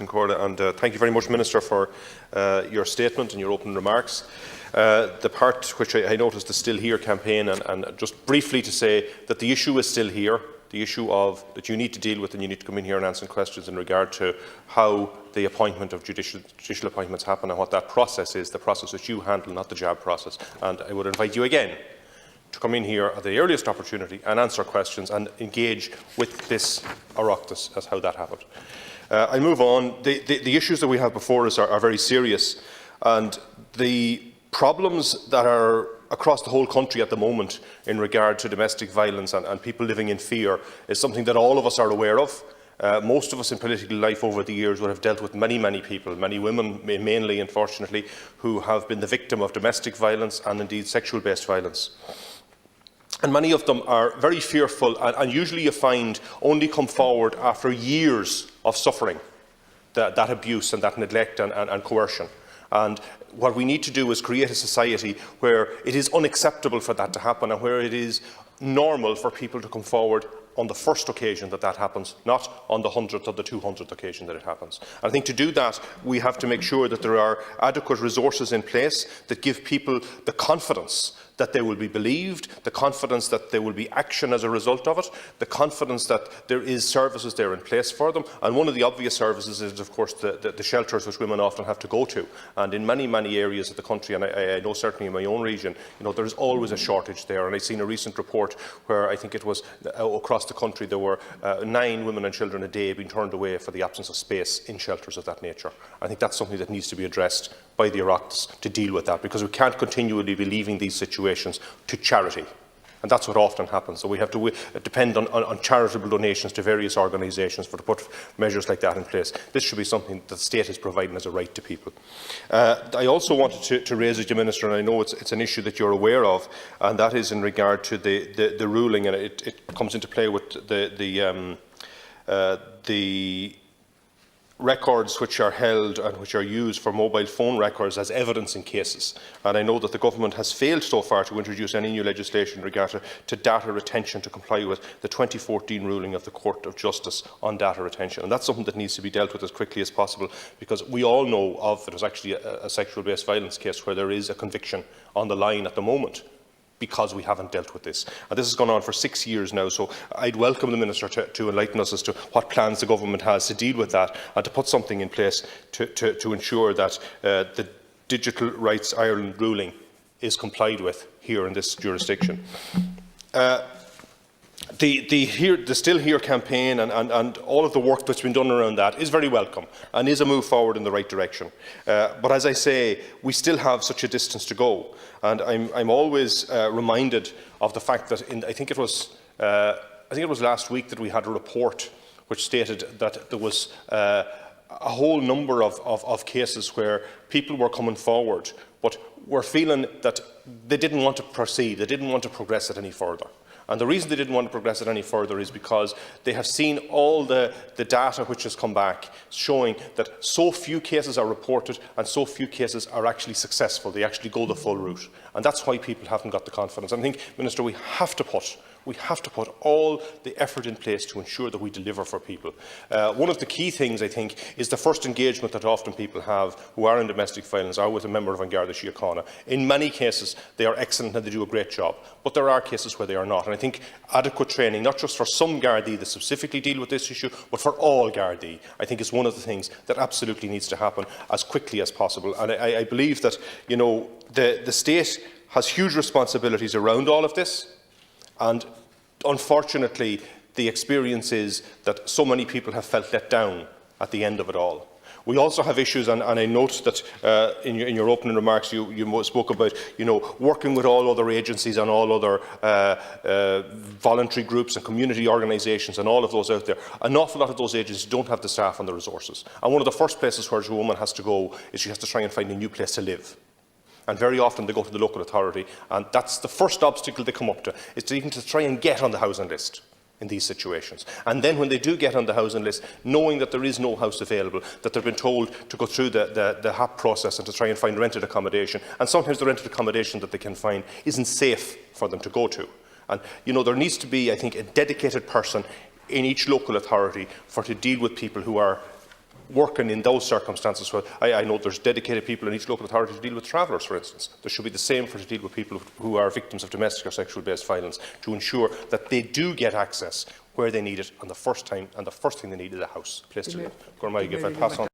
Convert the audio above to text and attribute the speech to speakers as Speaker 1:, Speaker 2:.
Speaker 1: Corda, and thank you very much, Minister, for your statement and your opening remarks. The part which I noticed the Still Here campaign, and just briefly to say that the issue is still here, the issue of that you need to deal with, and you need to come in here and answer questions in regard to how the appointment of judicial appointments happen and what that process is, the process that you handle, not the job process. And I would invite you again to come in here at the earliest opportunity and answer questions and engage with this Oireachtas as how that happened. I move on. The issues that we have before us are very serious, and the problems that are across the whole country at the moment in regard to domestic violence and people living in fear is something that all of us are aware of. Most of us in political life over the years would have dealt with many people, many women mainly, unfortunately, who have been the victim of domestic violence and indeed sexual-based violence. And many of them are very fearful, and usually you find only come forward after years of suffering that abuse and that neglect and coercion. And what we need to do is create a society where it is unacceptable for that to happen, and where it is normal for people to come forward on the first occasion that happens, not on the 100th or the 200th occasion that it happens. And I think to do that, we have to make sure that there are adequate resources in place that give people the confidence that they will be believed, the confidence that there will be action as a result of it, the confidence that there is services there in place for them. And one of the obvious services is, of course, the shelters which women often have to go to. And in many areas of the country, and I know certainly in my own region, there is always a shortage there. And I've seen a recent report where I think it was across the country there were 9 women and children a day being turned away for the absence of space in shelters of that nature. I think that's something that needs to be addressed by the Oireachtas to deal with that, because we can't continually be leaving these situations to charity. And that's what often happens. So we have to depend on charitable donations to various organisations to put measures like that in place. This should be something that the state is providing as a right to people. I also wanted to raise it, Minister, and I know it's an issue that you're aware of, and that is in regard to the ruling, and it comes into play with the records which are held and which are used for mobile phone records as evidence in cases. And I know that the government has failed so far to introduce any new legislation in regard to data retention to comply with the 2014 ruling of the Court of Justice on data retention. And that's something that needs to be dealt with as quickly as possible, because we all know of there's actually a sexual-based violence case where there is a conviction on the line at the moment, because we haven't dealt with this. And this has gone on for 6 years now, so I'd welcome the Minister to enlighten us as to what plans the government has to deal with that and to put something in place to ensure that the Digital Rights Ireland ruling is complied with here in this jurisdiction. The Still Here campaign and all of the work that's been done around that is very welcome and is a move forward in the right direction. But as I say, we still have such a distance to go. And I'm always reminded of the fact that I think it was last week that we had a report which stated that there was a whole number of cases where people were coming forward but were feeling that they didn't want to proceed, they didn't want to progress it any further. And the reason they didn't want to progress it any further is because they have seen all the data which has come back showing that so few cases are reported and so few cases are actually successful. They actually go the full route. And that's why people haven't got the confidence. And I think, Minister, we have to put all the effort in place to ensure that we deliver for people. One of the key things, I think, is the first engagement that often people have who are in domestic violence are with a member of An Garda Síochána. In many cases, they are excellent and they do a great job, but there are cases where they are not. And I think adequate training, not just for some Gardaí that specifically deal with this issue, but for all Gardaí, I think is one of the things that absolutely needs to happen as quickly as possible. And I believe that, the state has huge responsibilities around all of this. And unfortunately, the experience is that so many people have felt let down at the end of it all. We also have issues, and I note that in your opening remarks you spoke about working with all other agencies and all other voluntary groups and community organisations and all of those out there. An awful lot of those agencies don't have the staff and the resources. And one of the first places where a woman has to go is she has to try and find a new place to live. And very often they go to the local authority, and that's the first obstacle they come up to, is to even try and get on the housing list in these situations. And then when they do get on the housing list, knowing that there is no house available, that they've been told to go through the HAP process and to try and find rented accommodation, and sometimes the rented accommodation that they can find isn't safe for them to go to. And there needs to be, I think, a dedicated person in each local authority to deal with people who are working in those circumstances. So I know there's dedicated people in each local authority to deal with travellers, for instance. There should be the same to deal with people who are victims of domestic or sexual-based violence, to ensure that they do get access where they need it on the first time, and the first thing they need is a house, a place to live. If I pass on